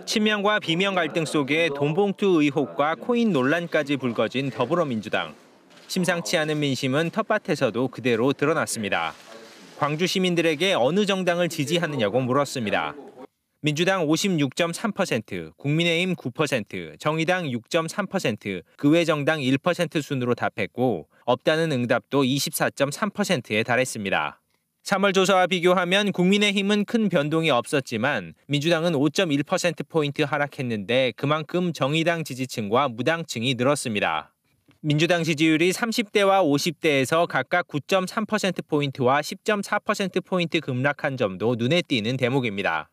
친명과 비명 갈등 속에 돈봉투 의혹과 코인 논란까지 불거진 더불어민주당. 심상치 않은 민심은 텃밭에서도 그대로 드러났습니다. 광주 시민들에게 어느 정당을 지지하느냐고 물었습니다. 민주당 56.3%, 국민의힘 9%, 정의당 6.3%, 그 외 정당 1% 순으로 답했고 없다는 응답도 24.3%에 달했습니다. 3월 조사와 비교하면 국민의힘은 큰 변동이 없었지만 민주당은 5.1%포인트 하락했는데 그만큼 정의당 지지층과 무당층이 늘었습니다. 민주당 지지율이 30대와 50대에서 각각 9.3%포인트와 10.4%포인트 급락한 점도 눈에 띄는 대목입니다.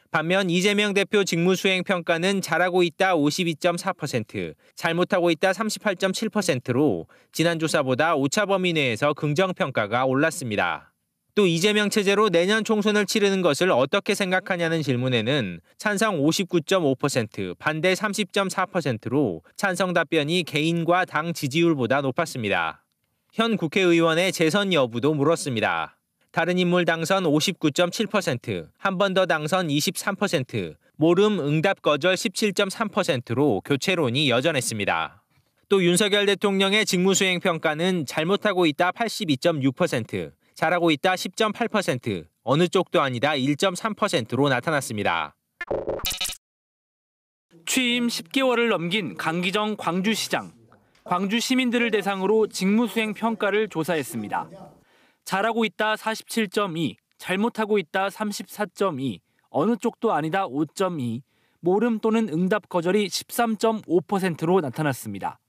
반면 이재명 대표 직무수행 평가는 잘하고 있다 52.4%, 잘못하고 있다 38.7%로 지난 조사보다 오차 범위 내에서 긍정평가가 올랐습니다. 또 이재명 체제로 내년 총선을 치르는 것을 어떻게 생각하냐는 질문에는 찬성 59.5%, 반대 30.4%로 찬성 답변이 개인과 당 지지율보다 높았습니다. 현 국회의원의 재선 여부도 물었습니다. 다른 인물 당선 59.7%, 한 번 더 당선 23%, 모름 응답 거절 17.3%로 교체론이 여전했습니다. 또 윤석열 대통령의 직무수행 평가는 잘못하고 있다 82.6%, 잘하고 있다 10.8%, 어느 쪽도 아니다 1.3%로 나타났습니다. 취임 10개월을 넘긴 강기정 광주시장. 광주 시민들을 대상으로 직무수행 평가를 조사했습니다. 잘하고 있다 47.2, 잘못하고 있다 34.2, 어느 쪽도 아니다 5.2, 모름 또는 응답 거절이 13.5%로 나타났습니다.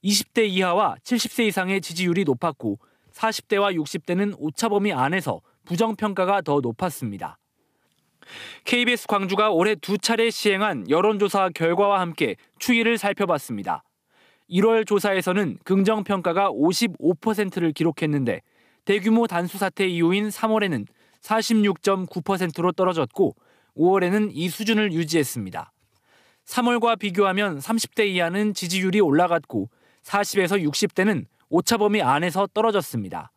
20대 이하와 70세 이상의 지지율이 높았고 40대와 60대는 오차범위 안에서 부정평가가 더 높았습니다. KBS 광주가 올해 2차례 시행한 여론조사 결과와 함께 추이를 살펴봤습니다. 1월 조사에서는 긍정평가가 55%를 기록했는데 대규모 단수 사태 이후인 3월에는 46.9%로 떨어졌고 5월에는 이 수준을 유지했습니다. 3월과 비교하면 30대 이하는 지지율이 올라갔고 40에서 60대는 오차범위 안에서 떨어졌습니다.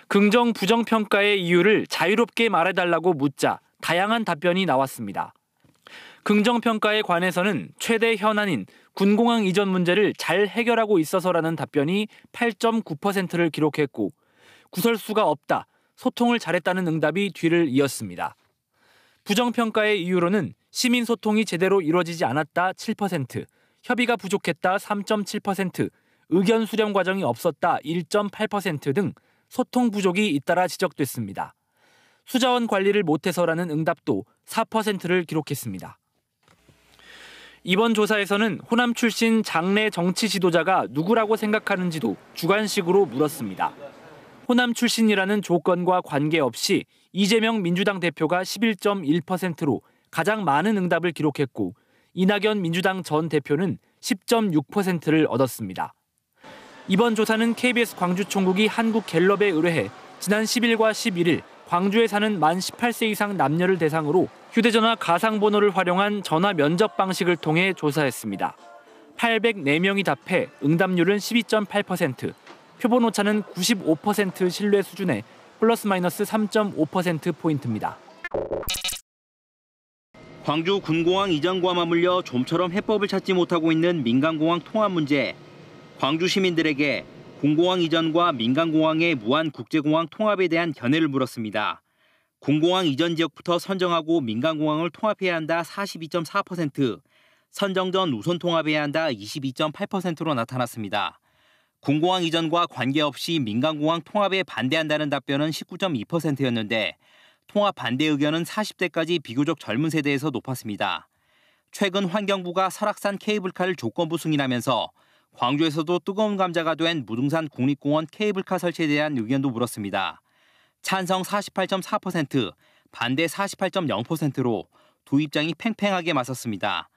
긍정, 부정 평가의 이유를 자유롭게 말해달라고 묻자 다양한 답변이 나왔습니다. 긍정 평가에 관해서는 최대 현안인 군공항 이전 문제를 잘 해결하고 있어서라는 답변이 8.9%를 기록했고 구설수가 없다, 소통을 잘했다는 응답이 뒤를 이었습니다. 부정 평가의 이유로는 시민 소통이 제대로 이루어지지 않았다 7%, 협의가 부족했다 3.7%, 의견 수렴 과정이 없었다 1.8% 등 소통 부족이 잇따라 지적됐습니다. 수자원 관리를 못해서라는 응답도 4%를 기록했습니다. 이번 조사에서는 호남 출신 장래 정치 지도자가 누구라고 생각하는지도 주관식으로 물었습니다. 호남 출신이라는 조건과 관계없이 이재명 민주당 대표가 11.1%로 가장 많은 응답을 기록했고 이낙연 민주당 전 대표는 10.6%를 얻었습니다. 이번 조사는 KBS 광주총국이 한국갤럽에 의뢰해 지난 10일과 11일 광주에 사는 만 18세 이상 남녀를 대상으로 휴대전화 가상번호를 활용한 전화 면접 방식을 통해 조사했습니다. 804명이 답해 응답률은 12.8%, 표본 오차는 95% 신뢰 수준에 플러스 마이너스 3.5%포인트입니다. 광주 군공항 이전과 맞물려 좀처럼 해법을 찾지 못하고 있는 민간공항 통합 문제. 광주 시민들에게 군공항 이전과 민간공항의 무한 국제공항 통합에 대한 견해를 물었습니다. 군공항 이전 지역부터 선정하고 민간공항을 통합해야 한다 42.4%, 선정 전 우선 통합해야 한다 22.8%로 나타났습니다. 군공항 이전과 관계없이 민간공항 통합에 반대한다는 답변은 19.2%였는데 통합 반대 의견은 40대까지 비교적 젊은 세대에서 높았습니다. 최근 환경부가 설악산 케이블카를 조건부 승인하면서 광주에서도 뜨거운 감자가 된 무등산 국립공원 케이블카 설치에 대한 의견도 물었습니다. 찬성 48.4%, 반대 48.0%로 두 입장이 팽팽하게 맞섰습니다.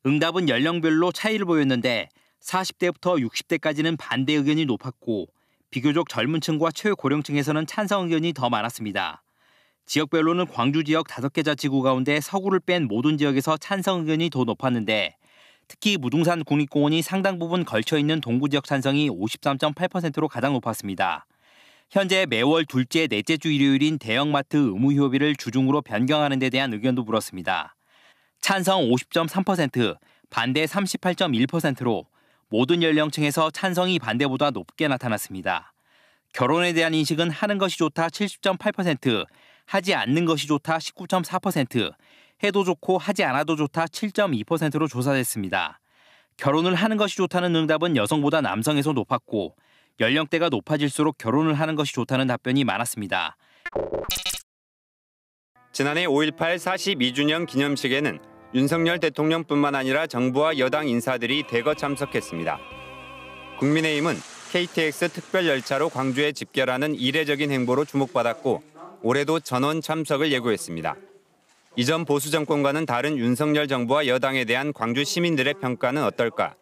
응답은 연령별로 차이를 보였는데 40대부터 60대까지는 반대 의견이 높았고 비교적 젊은 층과 최고령층에서는 찬성 의견이 더 많았습니다. 지역별로는 광주 지역 5개 자치구 가운데 서구를 뺀 모든 지역에서 찬성 의견이 더 높았는데 특히 무등산 국립공원이 상당 부분 걸쳐있는 동구 지역 찬성이 53.8%로 가장 높았습니다. 현재 매월 둘째, 넷째 주 일요일인 대형마트 의무 휴업일을 주중으로 변경하는 데 대한 의견도 물었습니다. 찬성 50.3%, 반대 38.1%로 모든 연령층에서 찬성이 반대보다 높게 나타났습니다. 결혼에 대한 인식은 하는 것이 좋다 70.8%, 하지 않는 것이 좋다 19.4%, 해도 좋고 하지 않아도 좋다 7.2%로 조사됐습니다. 결혼을 하는 것이 좋다는 응답은 여성보다 남성에서 높았고 연령대가 높아질수록 결혼을 하는 것이 좋다는 답변이 많았습니다. 지난해 5.18 42주년 기념식에는 윤석열 대통령뿐만 아니라 정부와 여당 인사들이 대거 참석했습니다. 국민의힘은 KTX 특별열차로 광주에 집결하는 이례적인 행보로 주목받았고 올해도 전원 참석을 예고했습니다. 이전 보수 정권과는 다른 윤석열 정부와 여당에 대한 광주 시민들의 평가는 어떨까?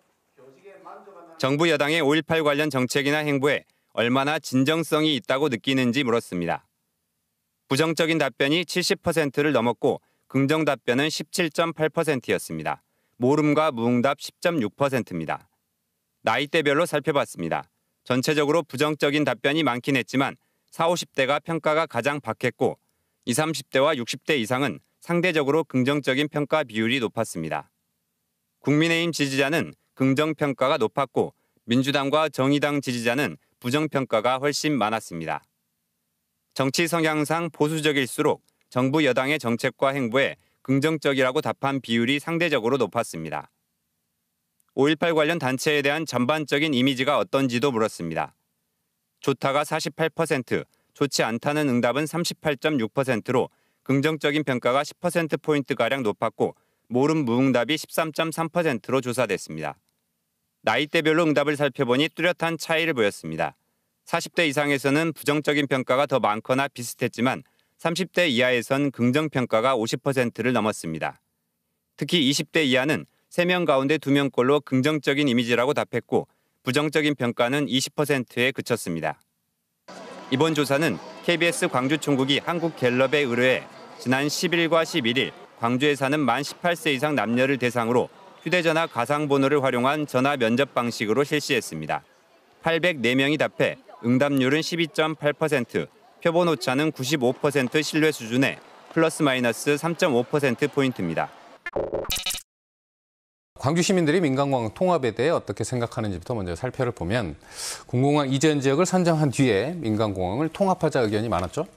정부 여당의 5.18 관련 정책이나 행보에 얼마나 진정성이 있다고 느끼는지 물었습니다. 부정적인 답변이 70%를 넘었고 긍정 답변은 17.8%였습니다. 모름과 무응답 10.6%입니다. 나이대별로 살펴봤습니다. 전체적으로 부정적인 답변이 많긴 했지만 40, 50대가 평가가 가장 박했고 20, 30대와 60대 이상은 상대적으로 긍정적인 평가 비율이 높았습니다. 국민의힘 지지자는 긍정평가가 높았고 민주당과 정의당 지지자는 부정평가가 훨씬 많았습니다. 정치 성향상 보수적일수록 정부 여당의 정책과 행보에 긍정적이라고 답한 비율이 상대적으로 높았습니다. 5.18 관련 단체에 대한 전반적인 이미지가 어떤지도 물었습니다. 좋다가 48%, 좋지 않다는 응답은 38.6%로 긍정적인 평가가 10%포인트가량 높았고 모름 무응답이 13.3%로 조사됐습니다. 나이대별로 응답을 살펴보니 뚜렷한 차이를 보였습니다. 40대 이상에서는 부정적인 평가가 더 많거나 비슷했지만 30대 이하에선 긍정평가가 50%를 넘었습니다. 특히 20대 이하는 3명 가운데 2명꼴로 긍정적인 이미지라고 답했고 부정적인 평가는 20%에 그쳤습니다. 이번 조사는 KBS 광주총국이 한국갤럽에 의뢰해 지난 10일과 11일 광주에 사는 만 18세 이상 남녀를 대상으로 휴대전화 가상번호를 활용한 전화 면접 방식으로 실시했습니다. 804명이 답해 응답률은 12.8%, 표본 오차는 95% 신뢰 수준에 플러스 마이너스 3.5%포인트입니다. 광주 시민들이 민간공항 통합에 대해 어떻게 생각하는지부터 먼저 살펴보면 공공항 이전 지역을 선정한 뒤에 민간공항을 통합하자 의견이 많았죠?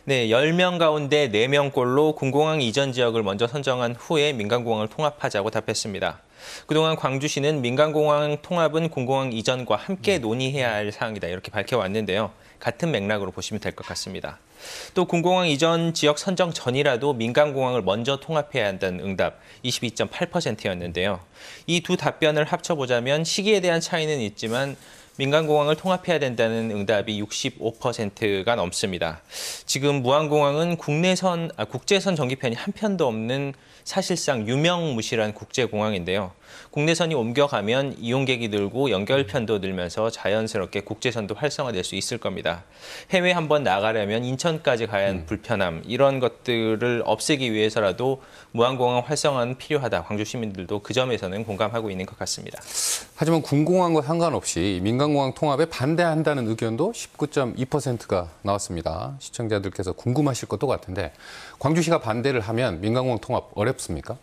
네, 10명 가운데 4명꼴로 공공항 이전 지역을 먼저 선정한 후에 민간공항을 통합하자고 답했습니다. 그동안 광주시는 민간공항 통합은 공공항 이전과 함께 논의해야 할 사항이다 이렇게 밝혀왔는데요. 같은 맥락으로 보시면 될 것 같습니다. 또 공공항 이전 지역 선정 전이라도 민간공항을 먼저 통합해야 한다는 응답 22.8%였는데요. 이 두 답변을 합쳐보자면 시기에 대한 차이는 있지만 민간공항을 통합해야 된다는 응답이 65%가 넘습니다. 지금 무안공항은 국제선 전기편이 한 편도 없는 사실상 유명무실한 국제공항인데요. 국내선이 옮겨가면 이용객이 늘고 연결편도 늘면서 자연스럽게 국제선도 활성화될 수 있을 겁니다. 해외 한번 나가려면 인천까지 가야 하는 불편함, 이런 것들을 없애기 위해서라도 무안공항 활성화는 필요하다. 광주 시민들도 그 점에서는 공감하고 있는 것 같습니다. 하지만 군공항과 상관없이 민간공항 통합에 반대한다는 의견도 19.2%가 나왔습니다. 시청자들께서 궁금하실 것도 같은데 광주시가 반대를 하면 민간공항 통합 어렵습니까?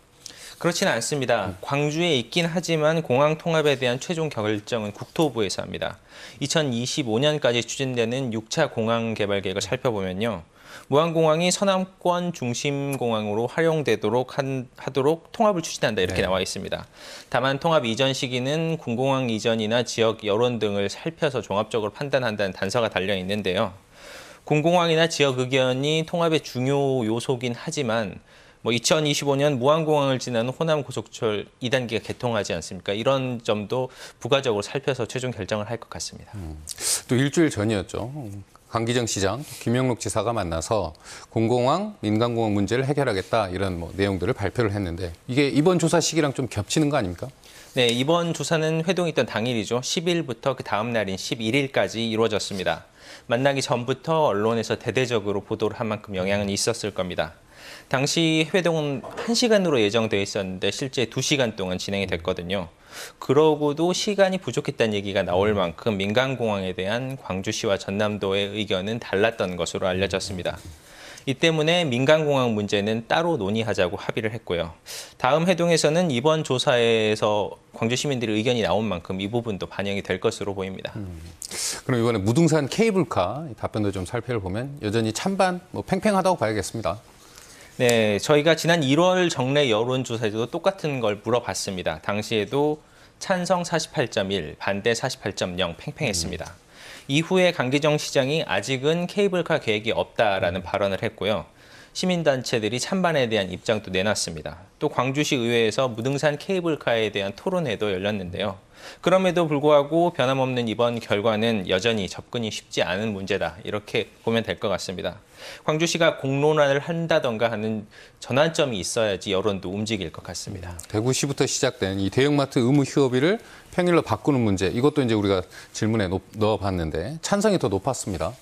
그렇지는 않습니다. 광주에 있긴 하지만 공항 통합에 대한 최종 결정은 국토부에서 합니다. 2025년까지 추진되는 6차 공항 개발 계획을 살펴보면요. 무안공항이 서남권 중심 공항으로 활용되도록 하도록 통합을 추진한다 이렇게 나와 있습니다. 다만 통합 이전 시기는 군공항 이전이나 지역 여론 등을 살펴서 종합적으로 판단한다는 단서가 달려 있는데요. 군공항이나 지역 의견이 통합의 중요 요소긴 하지만 2025년 무안공항을 지나는 호남 고속철 2단계가 개통하지 않습니까? 이런 점도 부가적으로 살펴서 최종 결정을 할 것 같습니다. 또 일주일 전이었죠. 강기정 시장, 김영록 지사가 만나서 공공항, 민간공항 문제를 해결하겠다 이런 내용들을 발표를 했는데 이게 이번 조사 시기랑 좀 겹치는 거 아닙니까? 네, 이번 조사는 회동이 있던 당일이죠. 10일부터 그 다음 날인 11일까지 이루어졌습니다. 만나기 전부터 언론에서 대대적으로 보도를 한 만큼 영향은 있었을 겁니다. 당시 회동은 1시간으로 예정돼 있었는데 실제 2시간 동안 진행이 됐거든요. 그러고도 시간이 부족했다는 얘기가 나올 만큼 민간공항에 대한 광주시와 전남도의 의견은 달랐던 것으로 알려졌습니다. 이 때문에 민간공항 문제는 따로 논의하자고 합의를 했고요. 다음 회동에서는 이번 조사에서 광주 시민들의 의견이 나온 만큼 이 부분도 반영이 될 것으로 보입니다. 그럼 이번에 무등산 케이블카 답변도 좀 살펴보면 여전히 찬반 팽팽하다고 봐야겠습니다. 네, 저희가 지난 1월 정례 여론조사에서도 똑같은 걸 물어봤습니다. 당시에도 찬성 48.1, 반대 48.0 팽팽했습니다. 이후에 강기정 시장이 아직은 케이블카 계획이 없다라는 발언을 했고요. 시민단체들이 찬반에 대한 입장도 내놨습니다. 또 광주시 의회에서 무등산 케이블카에 대한 토론회도 열렸는데요. 그럼에도 불구하고 변함없는 이번 결과는 여전히 접근이 쉽지 않은 문제다. 이렇게 보면 될 것 같습니다. 광주시가 공론화를 한다던가 하는 전환점이 있어야지 여론도 움직일 것 같습니다. 대구시부터 시작된 이 대형마트 의무 휴업일을 평일로 바꾸는 문제, 이것도 이제 우리가 질문에 넣어봤는데 찬성이 더 높았습니다.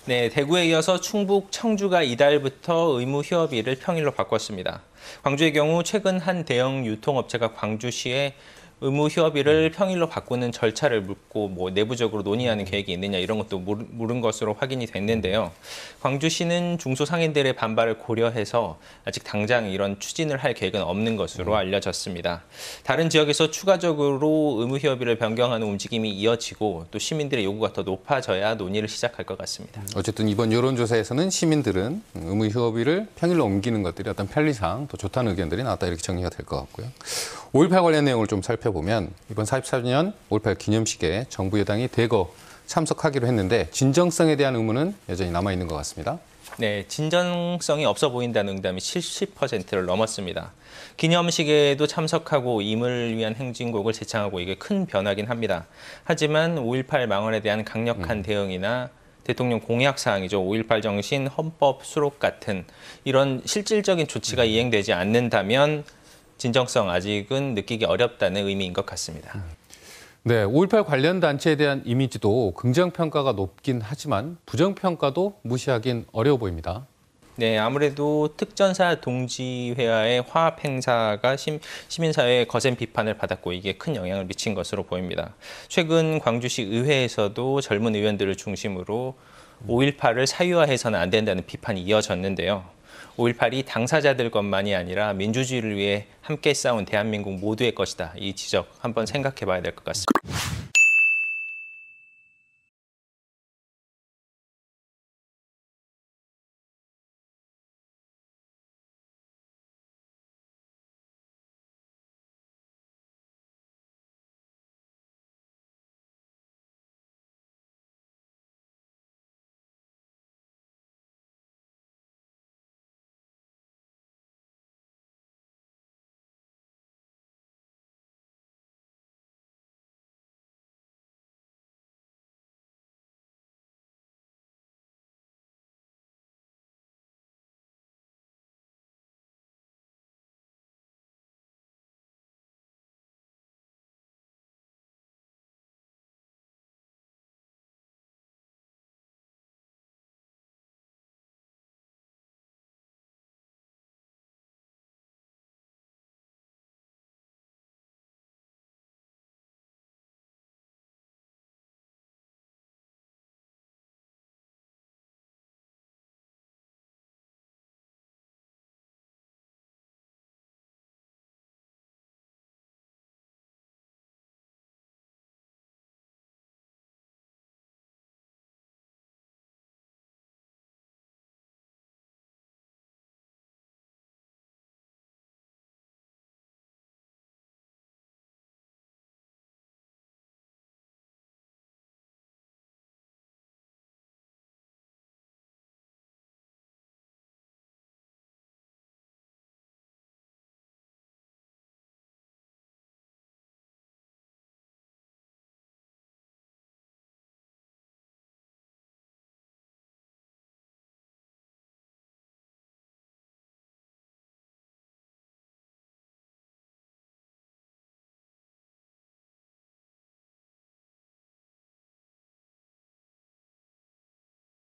네, 대구에 이어서 충북, 청주가 이달부터 의무 휴업일을 평일로 바꿨습니다. 광주의 경우 최근 한 대형 유통업체가 광주시에 의무 휴업일을 평일로 바꾸는 절차를 묻고 내부적으로 논의하는 계획이 있느냐 이런 것도 물은 것으로 확인이 됐는데요. 광주시는 중소상인들의 반발을 고려해서 아직 당장 이런 추진을 할 계획은 없는 것으로 알려졌습니다. 다른 지역에서 추가적으로 의무 휴업일을 변경하는 움직임이 이어지고 또 시민들의 요구가 더 높아져야 논의를 시작할 것 같습니다. 어쨌든 이번 여론조사에서는 시민들은 의무 휴업일을 평일로 옮기는 것들이 어떤 편리상 더 좋다는 의견들이 나왔다 이렇게 정리가 될 것 같고요. 5.18 관련 내용을 좀 살펴보면 이번 44주년 5.18 기념식에 정부 여당이 대거 참석하기로 했는데 진정성에 대한 의문은 여전히 남아있는 것 같습니다. 네, 진정성이 없어 보인다는 응답이 70%를 넘었습니다. 기념식에도 참석하고 임을 위한 행진곡을 제창하고 이게 큰 변화긴 합니다. 하지만 5.18 망언에 대한 강력한 대응이나 대통령 공약 사항이죠. 5.18 정신, 헌법 수록 같은 이런 실질적인 조치가 이행되지 않는다면 진정성 아직은 느끼기 어렵다는 의미인 것 같습니다. 네, 5.18 관련 단체에 대한 이미지도 긍정평가가 높긴 하지만 부정평가도 무시하긴 어려워 보입니다. 네, 아무래도 특전사 동지회와의 화합 행사가 시민사회의 거센 비판을 받았고 이게 큰 영향을 미친 것으로 보입니다. 최근 광주시 의회에서도 젊은 의원들을 중심으로 5.18을 사유화해서는 안 된다는 비판이 이어졌는데요. 5.18이 당사자들 것만이 아니라 민주주의를 위해 함께 싸운 대한민국 모두의 것이다. 이 지적 한번 생각해 봐야 될 것 같습니다.